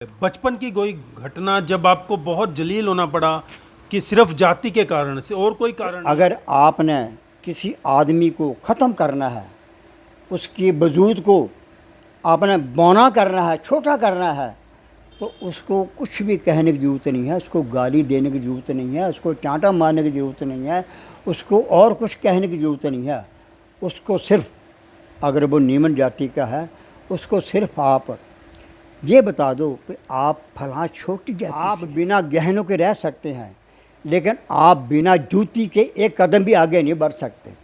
बचपन की कोई घटना जब आपको बहुत जलील होना पड़ा कि सिर्फ जाति के कारण से और कोई कारण नहीं? अगर आपने किसी आदमी को ख़त्म करना है, उसके वजूद को आपने बौना करना है, छोटा करना है, तो उसको कुछ भी कहने की ज़रूरत नहीं है, उसको गाली देने की ज़रूरत नहीं है, उसको चांटा मारने की ज़रूरत नहीं है, उसको और कुछ कहने की ज़रूरत नहीं है। उसको सिर्फ, अगर वो नीमन जाति का है, उसको सिर्फ आप ये बता दो कि आप फलां छोटी जाति आप बिना गहनों के रह सकते हैं, लेकिन आप बिना जूती के एक कदम भी आगे नहीं बढ़ सकते।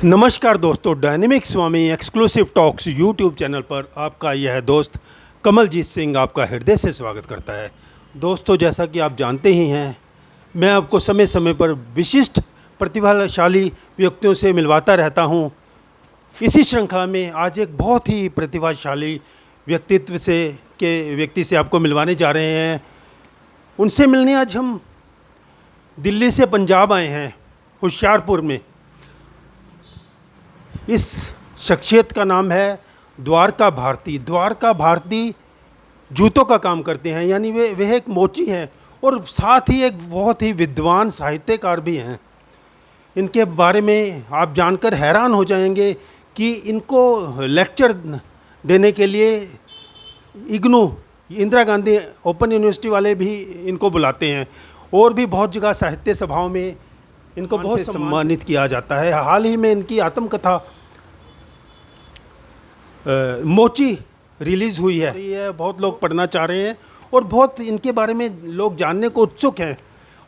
नमस्कार दोस्तों, डायनेमिक स्वामी एक्सक्लूसिव टॉक्स यूट्यूब चैनल पर आपका यह दोस्त कमलजीत सिंह आपका हृदय से स्वागत करता है। दोस्तों, जैसा कि आप जानते ही हैं, मैं आपको समय समय पर विशिष्ट प्रतिभाशाली व्यक्तियों से मिलवाता रहता हूं। इसी श्रृंखला में आज एक बहुत ही प्रतिभाशाली व्यक्ति से आपको मिलवाने जा रहे हैं। उनसे मिलने आज हम दिल्ली से पंजाब आए हैं, होशियारपुर में। इस शख्सियत का नाम है द्वारका भारती। द्वारका भारती जूतों का काम करते हैं, यानी वे एक मोची हैं और साथ ही एक बहुत ही विद्वान साहित्यकार भी हैं। इनके बारे में आप जानकर हैरान हो जाएंगे कि इनको लेक्चर देने के लिए इग्नू, इंदिरा गांधी ओपन यूनिवर्सिटी वाले भी इनको बुलाते हैं और भी बहुत जगह साहित्य सभाओं में इनको बहुत सम्मानित किया जाता है। हाल ही में इनकी आत्मकथा मोची रिलीज़ हुई है। ये बहुत लोग पढ़ना चाह रहे हैं और बहुत इनके बारे में लोग जानने को उत्सुक हैं।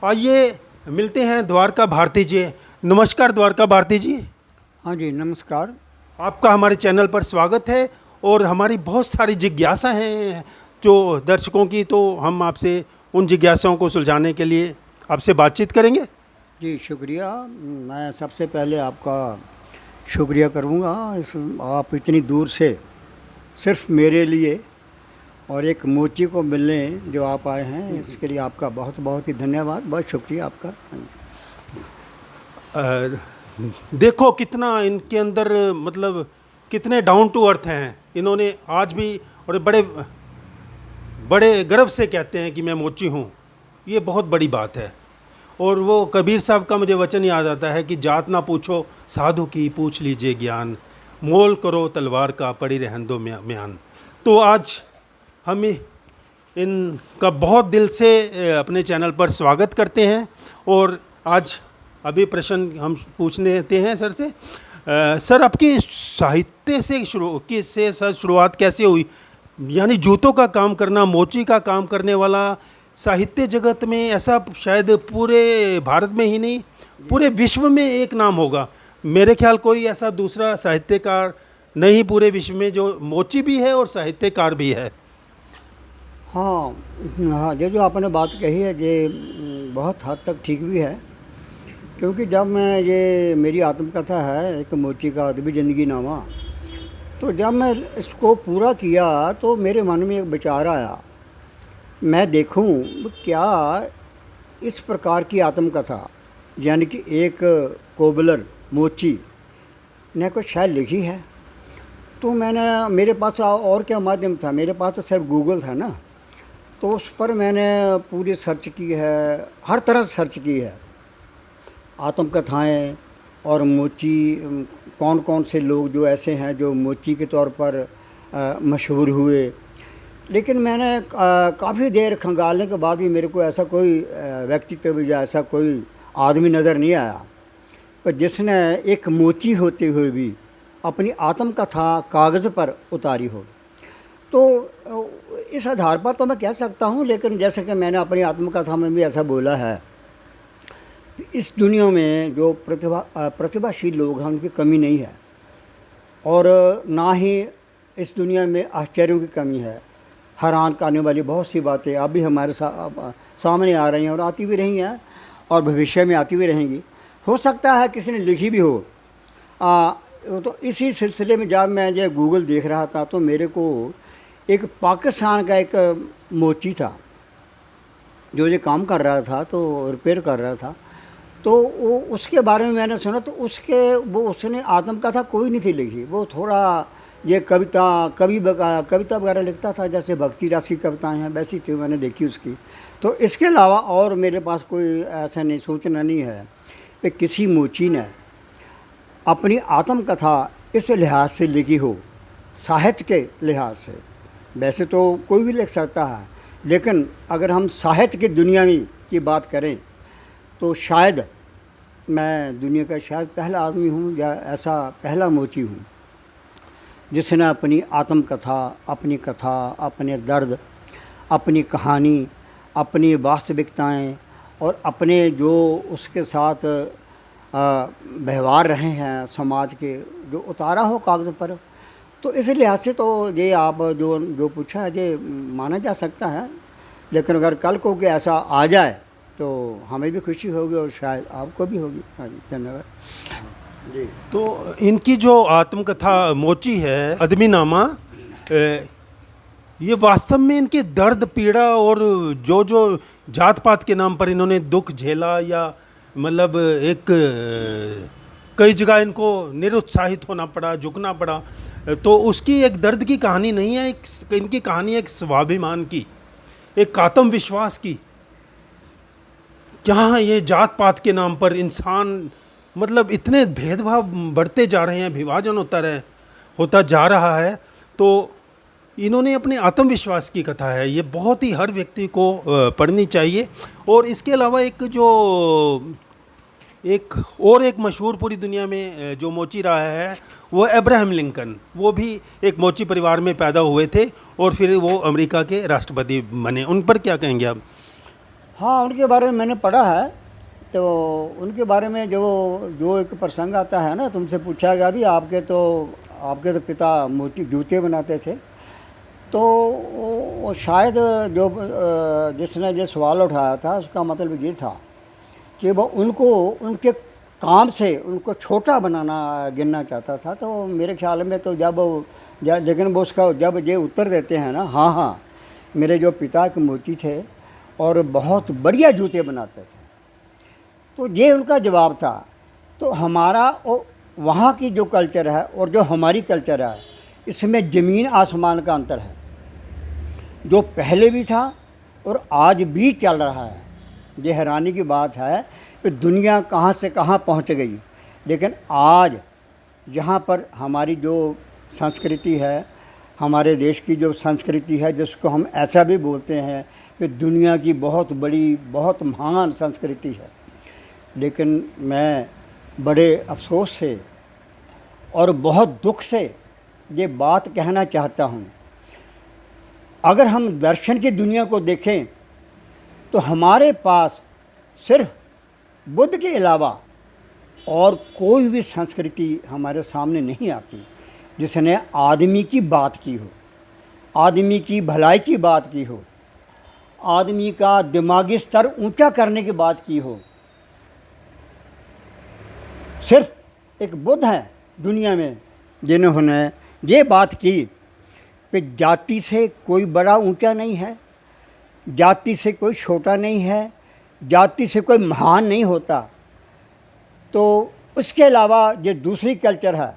आइए मिलते हैं द्वारका भारती जी। नमस्कार द्वारका भारती जी। हाँ जी, नमस्कार। आपका हमारे चैनल पर स्वागत है और हमारी बहुत सारी जिज्ञासा हैं जो दर्शकों की, तो हम आपसे उन जिज्ञासाओं को सुलझाने के लिए आपसे बातचीत करेंगे। जी शुक्रिया। मैं सबसे पहले आपका शुक्रिया करूँगा, आप इतनी दूर से सिर्फ मेरे लिए और एक मोची को मिलने जो आप आए हैं, इसके लिए आपका बहुत बहुत ही धन्यवाद, बहुत शुक्रिया आपका। देखो कितना इनके अंदर, मतलब कितने डाउन टू अर्थ हैं। इन्होंने आज भी और बड़े बड़े गर्व से कहते हैं कि मैं मोची हूँ। ये बहुत बड़ी बात है। और वो कबीर साहब का मुझे वचन याद आता है कि जात ना पूछो साधु की, पूछ लीजिए ज्ञान, मोल करो तलवार का, पड़ी रहन दो म्यान। तो आज हम इनका बहुत दिल से अपने चैनल पर स्वागत करते हैं। और आज अभी प्रश्न हम पूछने देते हैं सर से। सर, आपकी साहित्य से शुरुआत कैसे हुई? यानी जूतों का काम करना, मोची का काम करने वाला साहित्य जगत में ऐसा शायद पूरे भारत में ही नहीं, पूरे विश्व में एक नाम होगा। मेरे ख्याल कोई ऐसा दूसरा साहित्यकार नहीं पूरे विश्व में जो मोची भी है और साहित्यकार भी है। हाँ हाँ, जो आपने बात कही है ये बहुत हद तक ठीक भी है, क्योंकि जब मैं, ये मेरी आत्मकथा है एक मोची का अदबी ज़िंदगी नामा, तो जब मैं इसको पूरा किया तो मेरे मन में एक विचार आया, मैं देखूं क्या इस प्रकार की आत्मकथा, यानी कि एक कोबलर मोची ने कुछ शायद लिखी है। तो मैंने, मेरे पास और क्या माध्यम था, मेरे पास तो सिर्फ गूगल था ना, तो उस पर मैंने पूरी सर्च की है, हर तरह से सर्च की है, आत्मकथाएं और मोची, कौन कौन से लोग जो ऐसे हैं जो मोची के तौर पर मशहूर हुए। लेकिन मैंने काफ़ी देर खंगालने के बाद भी मेरे को ऐसा कोई व्यक्तित्व या ऐसा कोई आदमी नज़र नहीं आया, पर जिसने एक मोची होते हुए भी अपनी आत्मकथा कागज़ पर उतारी हो। तो इस आधार पर तो मैं कह सकता हूँ, लेकिन जैसे कि मैंने अपनी आत्मकथा में भी ऐसा बोला है, इस दुनिया में जो प्रतिभाशील लोग हैं उनकी कमी नहीं है, और ना ही इस दुनिया में आश्चर्यों की कमी है। हैरान करने वाली बहुत सी बातें अब भी हमारे सामने आ रही हैं और आती भी रही हैं और भविष्य में आती भी रहेंगी। हो सकता है किसी ने लिखी भी हो। तो इसी सिलसिले में जब मैं ये गूगल देख रहा था तो मेरे को एक पाकिस्तान का एक मोची था जो ये काम कर रहा था, तो रिपेयर कर रहा था, तो वो उसके बारे में मैंने सुना। तो उसने आत्मकथा कोई नहीं थी लिखी, वो थोड़ा ये कविता वगैरह लिखता था, जैसे भक्ति रस की कविताएँ हैं वैसी थी, मैंने देखी उसकी। तो इसके अलावा और मेरे पास कोई ऐसा नहीं सूचना नहीं है कि किसी मोची ने अपनी आत्मकथा इस लिहाज से लिखी हो, साहित्य के लिहाज से। वैसे तो कोई भी लिख सकता है, लेकिन अगर हम साहित्य की दुनिया में की बात करें तो शायद मैं दुनिया का शायद पहला आदमी हूँ या ऐसा पहला मोची हूँ जिसने अपनी आत्मकथा, अपनी कथा, अपने दर्द, अपनी कहानी, अपनी वास्तविकताएं और अपने जो उसके साथ व्यवहार रहे हैं समाज के, जो उतारा हो कागज़ पर। तो इस लिहाज से तो ये आप जो पूछा है ये माना जा सकता है, लेकिन अगर कल को कि ऐसा आ जाए तो हमें भी खुशी होगी और शायद आपको भी होगी। हाँ जी, धन्यवाद जी। तो इनकी जो आत्मकथा मोची है अदमीनामा, ये वास्तव में इनके दर्द पीड़ा और जो जात पात के नाम पर इन्होंने दुख झेला, या मतलब एक कई जगह इनको निरुत्साहित होना पड़ा, झुकना पड़ा, तो उसकी एक दर्द की कहानी नहीं है। इनकी कहानी एक स्वाभिमान की, एक आत्मविश्वास की। क्या ये जात पात के नाम पर इंसान, मतलब इतने भेदभाव बढ़ते जा रहे हैं, विभाजन होता जा रहा है, तो इन्होंने अपने आत्मविश्वास की कथा है, ये बहुत ही हर व्यक्ति को पढ़नी चाहिए। और इसके अलावा एक मशहूर पूरी दुनिया में जो मोची रहा है वो अब्राहम लिंकन। वो भी एक मोची परिवार में पैदा हुए थे और फिर वो अमेरिका के राष्ट्रपति बने। उन पर क्या कहेंगे आप? हाँ, उनके बारे में मैंने पढ़ा है। तो उनके बारे में जो एक प्रसंग आता है ना, तुमसे पूछा गया भी आपके तो पिता मोती जूते बनाते थे। तो वो शायद जिसने ये सवाल उठाया था उसका मतलब ये था कि वो उनके काम से उनको छोटा बनाना गिनना चाहता था। तो मेरे ख्याल में तो लेकिन वो उसका जब ये उत्तर देते हैं ना, हाँ, मेरे जो पिता के मोची थे और बहुत बढ़िया जूते बनाते थे, तो ये उनका जवाब था। तो हमारा और वहाँ की जो कल्चर है और जो हमारी कल्चर है, इसमें ज़मीन आसमान का अंतर है। जो पहले भी था और आज भी चल रहा है। ये हैरानी की बात है कि दुनिया कहाँ से कहाँ पहुँच गई, लेकिन आज यहाँ पर हमारी जो संस्कृति है, हमारे देश की जो संस्कृति है, जिसको हम ऐसा भी बोलते हैं कि दुनिया की बहुत बड़ी, बहुत महान संस्कृति है, लेकिन मैं बड़े अफसोस से और बहुत दुख से ये बात कहना चाहता हूँ, अगर हम दर्शन की दुनिया को देखें तो हमारे पास सिर्फ बुद्ध के अलावा और कोई भी संस्कृति हमारे सामने नहीं आती जिसने आदमी की बात की हो, आदमी की भलाई की बात की हो, आदमी का दिमागी स्तर ऊंचा करने की बात की हो। सिर्फ एक बुद्ध है दुनिया में जिन्होंने ये बात की कि जाति से कोई बड़ा ऊंचा नहीं है, जाति से कोई छोटा नहीं है, जाति से कोई महान नहीं होता। तो उसके अलावा ये दूसरी कल्चर है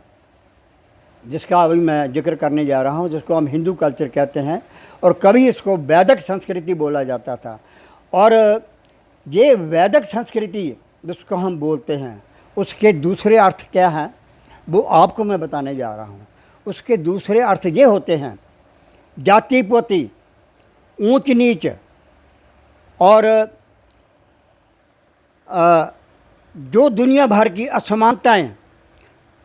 जिसका अभी मैं जिक्र करने जा रहा हूँ, जिसको हम हिंदू कल्चर कहते हैं, और कभी इसको वैदिक संस्कृति बोला जाता था। और ये वैदिक संस्कृति जिसको हम बोलते हैं, उसके दूसरे अर्थ क्या हैं वो आपको मैं बताने जा रहा हूँ। उसके दूसरे अर्थ ये होते हैं जाति पोती, ऊंच नीच, और जो दुनिया भर की असमानताएं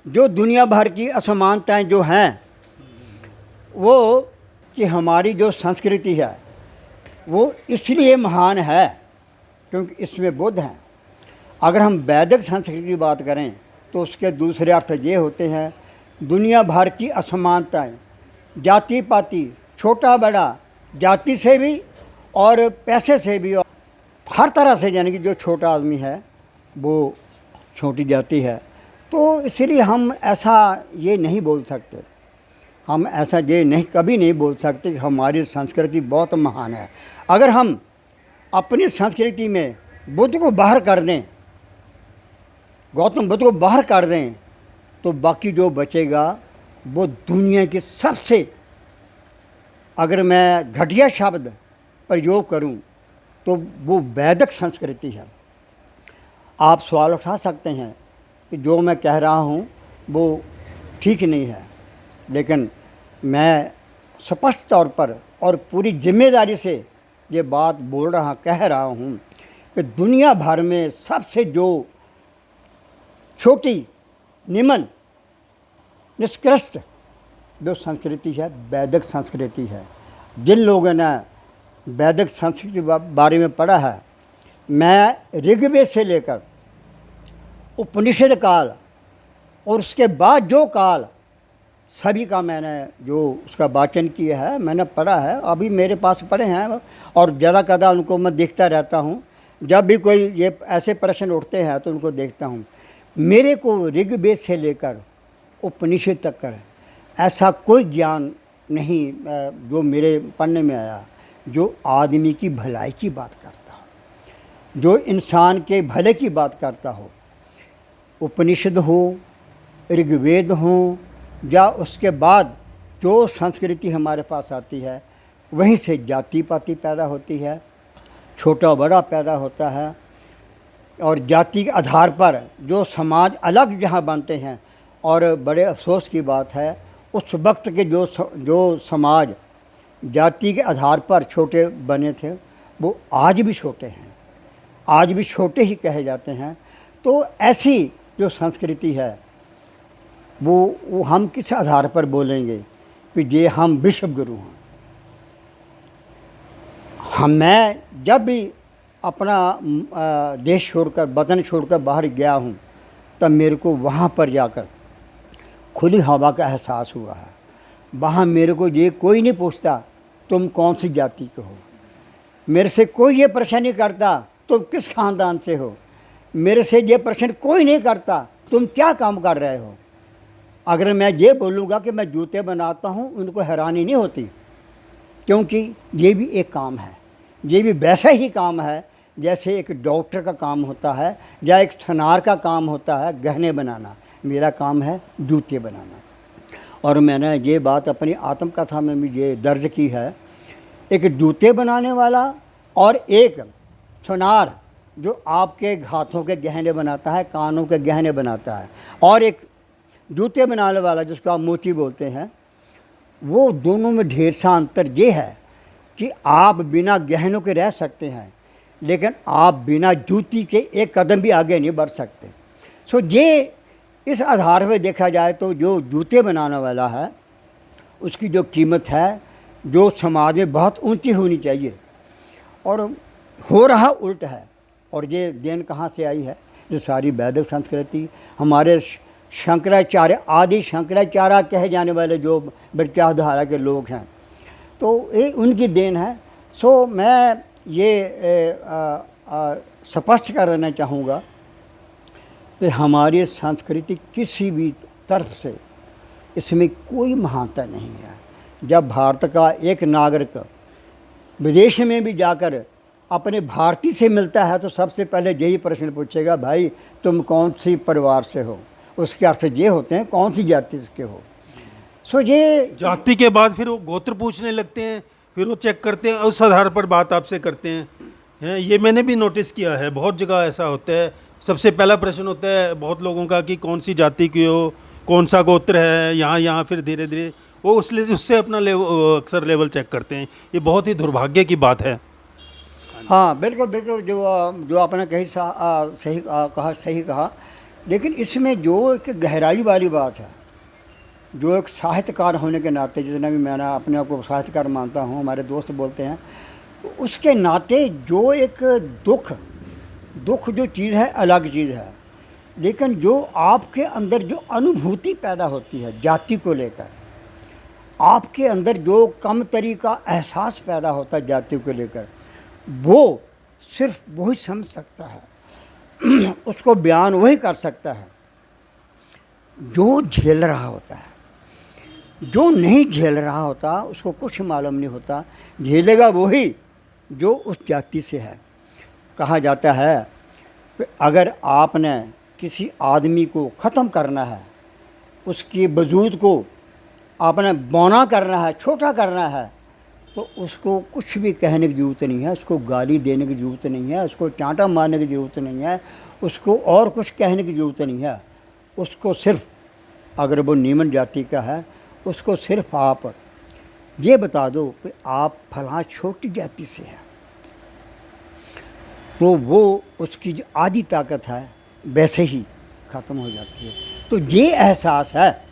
जो दुनिया भर की असमानताएं जो हैं वो कि हमारी जो संस्कृति है वो इसलिए महान है क्योंकि इसमें बुद्ध हैं। अगर हम वैदिक संस्कृति की बात करें तो उसके दूसरे अर्थ ये होते हैं दुनिया भर की असमानताएं, जाति पाति, छोटा बड़ा, जाति से भी और पैसे से भी, और हर तरह से, यानी कि जो छोटा आदमी है वो छोटी जाति है। तो इसलिए हम ऐसा ये नहीं बोल सकते, हम ऐसा ये नहीं कभी नहीं बोल सकते कि हमारी संस्कृति बहुत महान है। अगर हम अपनी संस्कृति में बुद्ध को बाहर कर दें, गौतम बुद्ध को बाहर कर दें, तो बाकी जो बचेगा वो दुनिया की सबसे, अगर मैं घटिया शब्द प्रयोग करूं तो वो वैदिक संस्कृति है। आप सवाल उठा सकते हैं कि जो मैं कह रहा हूं वो ठीक नहीं है, लेकिन मैं स्पष्ट तौर पर और पूरी जिम्मेदारी से ये बात बोल रहा कह रहा हूं कि दुनिया भर में सबसे जो छोटी, निम्न, निष्कृष्ट जो संस्कृति है वैदिक संस्कृति है। जिन लोगों ने वैदिक संस्कृति के बारे में पढ़ा है, मैं ऋग्वेद से लेकर उपनिषद काल और उसके बाद जो काल सभी का मैंने जो उसका वाचन किया है, मैंने पढ़ा है, अभी मेरे पास पढ़े हैं और ज़्यादा कदा उनको मैं देखता रहता हूँ। जब भी कोई ये ऐसे प्रश्न उठते हैं तो उनको देखता हूँ। मेरे को ऋग्वेद से लेकर उपनिषद तक कर ऐसा कोई ज्ञान नहीं जो मेरे पढ़ने में आया जो आदमी की भलाई की बात करता हो, जो इंसान के भले की बात करता हो। उपनिषद हो, ऋग्वेद हो, या उसके बाद जो संस्कृति हमारे पास आती है वहीं से जाति पाति पैदा होती है, छोटा बड़ा पैदा होता है, और जाति के आधार पर जो समाज अलग जहाँ बनते हैं। और बड़े अफसोस की बात है उस वक्त के जो समाज जाति के आधार पर छोटे बने थे वो आज भी छोटे हैं, आज भी छोटे ही कहे जाते हैं। तो ऐसी जो संस्कृति है वो हम किस आधार पर बोलेंगे कि ये हम विश्व गुरु हैं। मैं जब भी अपना देश छोड़कर, वतन छोड़कर बाहर गया हूँ तब मेरे को वहाँ पर जाकर खुली हवा का एहसास हुआ है। वहाँ मेरे को ये कोई नहीं पूछता तुम कौन सी जाति के हो, मेरे से कोई ये प्रश्न नहीं करता तुम किस ख़ानदान से हो, मेरे से ये प्रश्न कोई नहीं करता तुम क्या काम कर रहे हो। अगर मैं ये बोलूँगा कि मैं जूते बनाता हूँ उनको हैरानी नहीं होती, क्योंकि ये भी एक काम है, ये भी वैसा ही काम है जैसे एक डॉक्टर का काम होता है या एक सुनार का काम होता है गहने बनाना। मेरा काम है जूते बनाना। और मैंने ये बात अपनी आत्मकथा में भी ये दर्ज की है, एक जूते बनाने वाला और एक सुनार जो आपके हाथों के गहने बनाता है, कानों के गहने बनाता है, और एक जूते बनाने वाला जिसको आप मोची बोलते हैं, वो दोनों में ढेर सा अंतर ये है कि आप बिना गहनों के रह सकते हैं लेकिन आप बिना जूती के एक कदम भी आगे नहीं बढ़ सकते। सो ये इस आधार पर देखा जाए तो जो जूते बनाने वाला है उसकी जो कीमत है जो समाज में बहुत ऊंची होनी चाहिए, और हो रहा उल्ट है। और ये देन कहाँ से आई है? ये सारी वैदिक संस्कृति, हमारे शंकराचार्य, आदि शंकराचार्य कहे जाने वाले जो विचारधारा के लोग हैं, तो ये उनकी देन है। सो मैं ये स्पष्ट करना चाहूँगा कि हमारी संस्कृति किसी भी तरफ से इसमें कोई महानता नहीं है। जब भारत का एक नागरिक विदेश में भी जाकर अपने भारतीय से मिलता है तो सबसे पहले यही प्रश्न पूछेगा, भाई तुम कौन सी परिवार से हो। उसके अर्थ ये होते हैं कौन सी जाति के हो। सो ये जाति के बाद फिर वो गोत्र पूछने लगते हैं, फिर वो चेक करते हैं, उस आधार पर बात आपसे करते हैं। ये मैंने भी नोटिस किया है, बहुत जगह ऐसा होता है। सबसे पहला प्रश्न होता है बहुत लोगों का कि कौन सी जाति की हो, कौन सा गोत्र है, यहाँ फिर धीरे धीरे वो उससे अपना अक्सर लेवल चेक करते हैं। ये बहुत ही दुर्भाग्य की बात है। हाँ बिल्कुल बिल्कुल, जो आपने सही कहा लेकिन इसमें जो एक गहराई वाली बात है, जो एक साहित्यकार होने के नाते, जितना भी मैं अपने आप को साहित्यकार मानता हूँ, हमारे दोस्त बोलते हैं, उसके नाते जो एक दुख जो चीज़ है अलग चीज़ है, लेकिन जो आपके अंदर जो अनुभूति पैदा होती है जाति को लेकर, आपके अंदर जो कमतरी का एहसास पैदा होता है जाति को लेकर, वो सिर्फ वही समझ सकता है उसको बयान वही कर सकता है जो झेल रहा होता है। जो नहीं झेल रहा होता उसको कुछ मालूम नहीं होता, झेलेगा वही जो उस जाति से है। कहा जाता है कि अगर आपने किसी आदमी को ख़त्म करना है, उसकी वजूद को आपने बौना करना है, छोटा करना है, तो उसको कुछ भी कहने की ज़रूरत नहीं है, उसको गाली देने की ज़रूरत नहीं है, उसको चांटा मारने की ज़रूरत नहीं है, उसको और कुछ कहने की ज़रूरत नहीं है। उसको सिर्फ, अगर वो नीमन जाति का है, उसको सिर्फ आप ये बता दो कि आप फलां छोटी जाति से हैं, तो वो उसकी जो आधी ताकत है वैसे ही ख़त्म हो जाती है। तो ये एहसास है,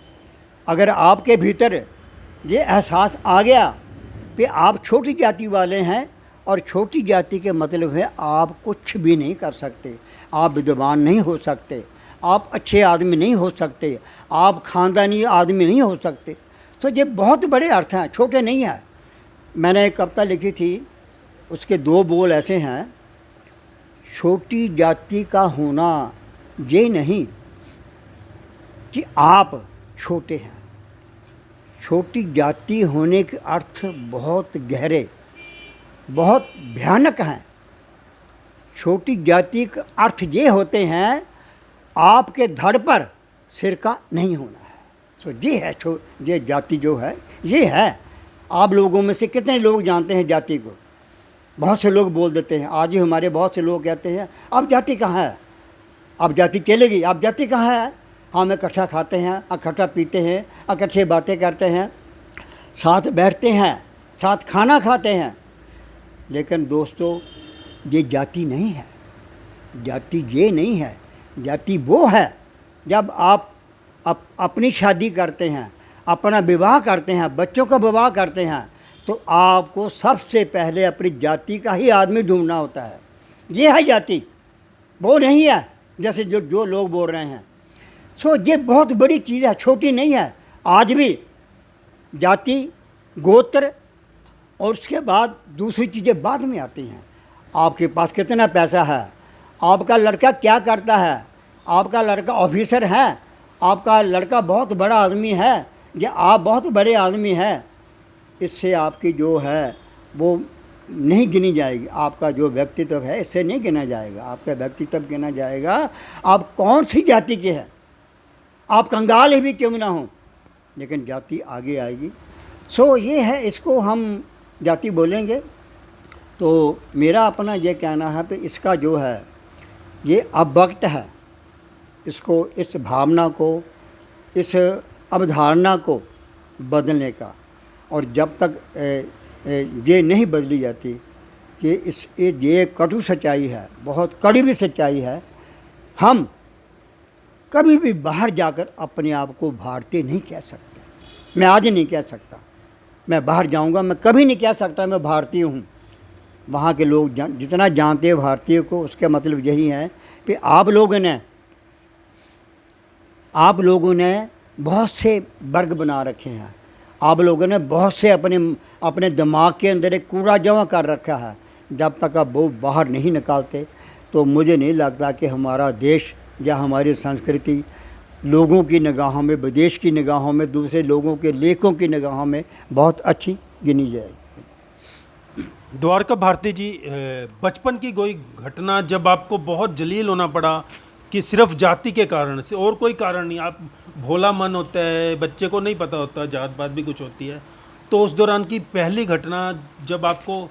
अगर आपके भीतर ये एहसास आ गया कि आप छोटी जाति वाले हैं, और छोटी जाति के मतलब है आप कुछ भी नहीं कर सकते, आप विद्वान नहीं हो सकते, आप अच्छे आदमी नहीं हो सकते, आप ख़ानदानी आदमी नहीं हो सकते, तो ये बहुत बड़े अर्थ हैं, छोटे नहीं हैं। मैंने एक कविता लिखी थी, उसके 2 बोल ऐसे हैं, छोटी जाति का होना ये नहीं कि आप छोटे हैं। छोटी जाति होने के अर्थ बहुत गहरे, बहुत भयानक हैं। छोटी जाति के अर्थ ये होते हैं, आपके धड़ पर सिर का नहीं होना है। तो ये है ये जाति जो है, ये है। आप लोगों में से कितने लोग जानते हैं जाति को? बहुत से लोग बोल देते हैं। आज ही हमारे बहुत से लोग कहते हैं, अब जाति कहाँ है, अब जाति चलेगी, अब जाति कहाँ है। हम इकट्ठा खाते हैं, इकट्ठा पीते हैं, इकट्ठे बातें करते हैं, साथ बैठते हैं, साथ खाना खाते हैं, लेकिन दोस्तों ये जाति नहीं है। जाति ये नहीं है। जाति वो है जब आप अपनी शादी करते हैं, अपना विवाह करते हैं, बच्चों का विवाह करते हैं, तो आपको सबसे पहले अपनी जाति का ही आदमी ढूंढना होता है। ये है जाति, वो नहीं है जैसे जो लोग बोल रहे हैं। सो ये बहुत बड़ी चीज़ है, छोटी नहीं है। आज भी जाति, गोत्र और उसके बाद दूसरी चीज़ें बाद में आती हैं। आपके पास कितना पैसा है, आपका लड़का क्या करता है, आपका लड़का ऑफिसर है, आपका लड़का बहुत बड़ा आदमी है या आप बहुत बड़े आदमी हैं, इससे आपकी जो है वो नहीं गिनी जाएगी। आपका जो व्यक्तित्व है इससे नहीं गिना जाएगा। आपका व्यक्तित्व गिना जाएगा आप कौन सी जाति के हैं। आप कंगाल ही भी क्यों ना हो, लेकिन जाति आगे आएगी। सो ये है, इसको हम जाति बोलेंगे। तो मेरा अपना ये कहना है कि इसका जो है ये अब वक्त है, इसको, इस भावना को, इस अवधारणा को बदलने का। और जब तक ये नहीं बदली जाती कि ये कटु सच्चाई है, बहुत कड़ी भी सच्चाई है, हम कभी भी बाहर जाकर अपने आप को भारतीय नहीं कह सकते। मैं आज नहीं कह सकता, मैं बाहर जाऊंगा, मैं कभी नहीं कह सकता मैं भारतीय हूँ। वहाँ के लोग जितना जानते हैं भारतीय को, उसका मतलब यही है कि आप लोगों ने बहुत से वर्ग बना रखे हैं। आप लोगों ने बहुत से अपने दिमाग के अंदर एक कूड़ा जमा कर रखा है। जब तक आप वो बाहर नहीं निकालते तो मुझे नहीं लगता कि हमारा देश या हमारी संस्कृति लोगों की निगाहों में, विदेश की निगाहों में, दूसरे लोगों के लेखों की निगाहों में बहुत अच्छी गिनी जाएगी। द्वारका भारती जी, बचपन की कोई घटना जब आपको बहुत जलील होना पड़ा कि सिर्फ जाति के कारण से, और कोई कारण नहीं, आप भोला मन होता है, बच्चे को नहीं पता होता, जात पात भी कुछ होती है, तो उस दौरान की पहली घटना जब आपको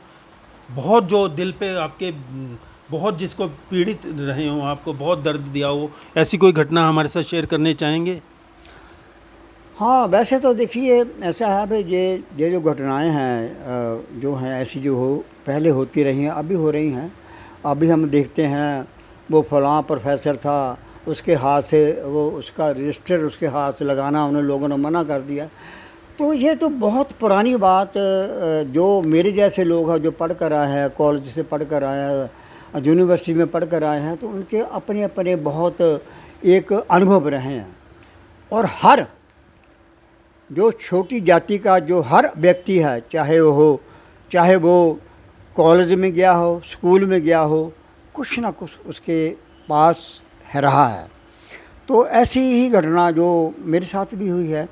बहुत, जो दिल पे आपके बहुत, जिसको पीड़ित रहे हो, आपको बहुत दर्द दिया हो, ऐसी कोई घटना हमारे साथ शेयर करने चाहेंगे? हाँ, वैसे तो देखिए ऐसा है भाई, ये जो घटनाएं हैं जो हैं ऐसी, जो पहले होती रही हैं, अभी हो रही हैं। अभी हम देखते हैं वो फलां प्रोफेसर था, उसके हाथ से वो उसका रजिस्टर उसके हाथ से लगाना उन्हें लोगों ने मना कर दिया। तो ये तो बहुत पुरानी बात, जो मेरे जैसे लोग हैं जो पढ़ कर आए हैं, कॉलेज से पढ़ कर आए हैं, यूनिवर्सिटी में पढ़ कर आए हैं, तो उनके अपने अपने बहुत एक अनुभव रहे हैं। और हर जो छोटी जाति का जो हर व्यक्ति है, चाहे वो कॉलेज में गया हो, स्कूल में गया हो, कुछ ना कुछ उसके पास है रहा है। तो ऐसी ही घटना जो मेरे साथ भी हुई है,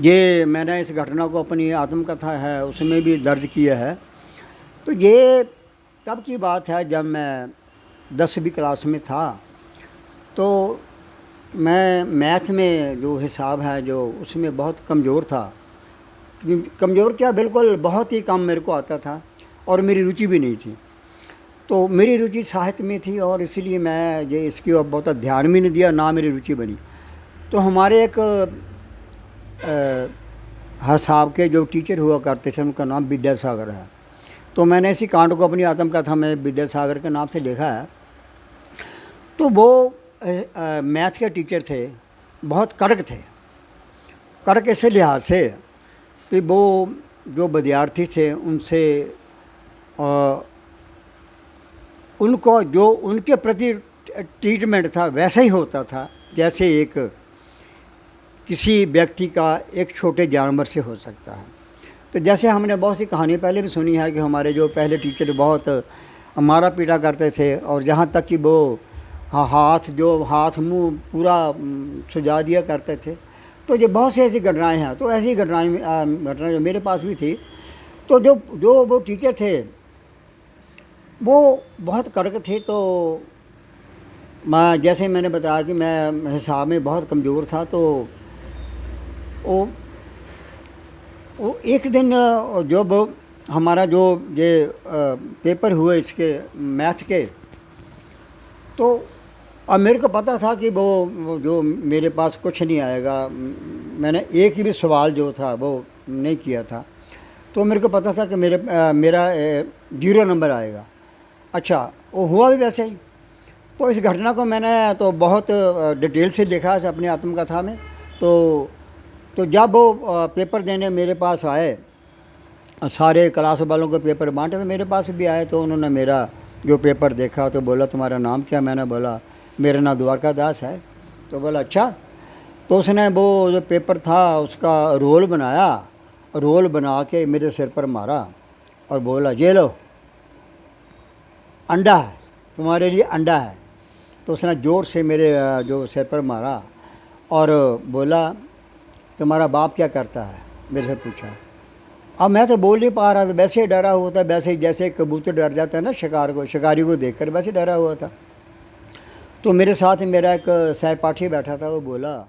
ये मैंने इस घटना को अपनी आत्मकथा है उसमें भी दर्ज किया है। तो ये तब की बात है जब मैं 10वीं क्लास में था। तो मैं मैथ में जो हिसाब है जो उसमें बहुत कमज़ोर था। कमज़ोर क्या, बिल्कुल बहुत ही कम मेरे को आता था और मेरी रुचि भी नहीं थी। तो मेरी रुचि साहित्य में थी और इसीलिए मैं ये इसकी ओर बहुत ध्यान भी नहीं दिया, ना मेरी रुचि बनी। तो हमारे एक हिसाब के जो टीचर हुआ करते थे उनका नाम विद्यासागर है। तो मैंने इसी कांड को अपनी आत्मकथा में विद्यासागर के नाम से लिखा है। तो वो मैथ के टीचर थे, बहुत कड़क थे। कड़क इस लिहाज से कि वो जो विद्यार्थी थे उनसे उनको जो उनके प्रति ट्रीटमेंट था वैसा ही होता था जैसे एक किसी व्यक्ति का एक छोटे जानवर से हो सकता है। तो जैसे हमने बहुत सी कहानी पहले भी सुनी है कि हमारे जो पहले टीचर बहुत मारा पीटा करते थे और जहाँ तक कि वो हाथ मुंह पूरा सुझा दिया करते थे। तो ये बहुत सी ऐसी घटनाएँ हैं। तो ऐसी घटनाएँ जो मेरे पास भी थी। तो जो वो टीचर थे वो बहुत कड़क थे। तो मैं जैसे मैंने बताया कि मैं हिसाब में बहुत कमज़ोर था। तो वो एक दिन जब हमारा जो ये पेपर हुए इसके मैथ के, तो अब मेरे को पता था कि वो जो मेरे पास कुछ नहीं आएगा। मैंने एक भी सवाल जो था वो नहीं किया था। तो मेरे को पता था कि मेरा 0 नंबर आएगा। अच्छा, वो हुआ भी वैसे ही। तो इस घटना को मैंने तो बहुत डिटेल से लिखा है अपनी आत्मकथा में। तो जब वो पेपर देने मेरे पास आए, सारे क्लास वालों को पेपर बांटे, तो मेरे पास भी आए। तो उन्होंने मेरा जो पेपर देखा तो बोला तुम्हारा नाम क्या? मैंने बोला मेरा नाम द्वारकादास है। तो बोला अच्छा। तो उसने वो जो पेपर था उसका रोल बनाया, रोल बना के मेरे सिर पर मारा और बोला ये लो अंडा है, तुम्हारे लिए अंडा है। तो उसने ज़ोर से मेरे जो सिर पर मारा और बोला तुम्हारा बाप क्या करता है? मेरे से पूछा। अब मैं तो बोल नहीं पा रहा था, वैसे ही डरा हुआ था, वैसे ही जैसे कबूतर डर जाता है ना शिकारी को देखकर, वैसे डरा हुआ था। तो मेरे साथ मेरा एक सहपाठी बैठा था, वो बोला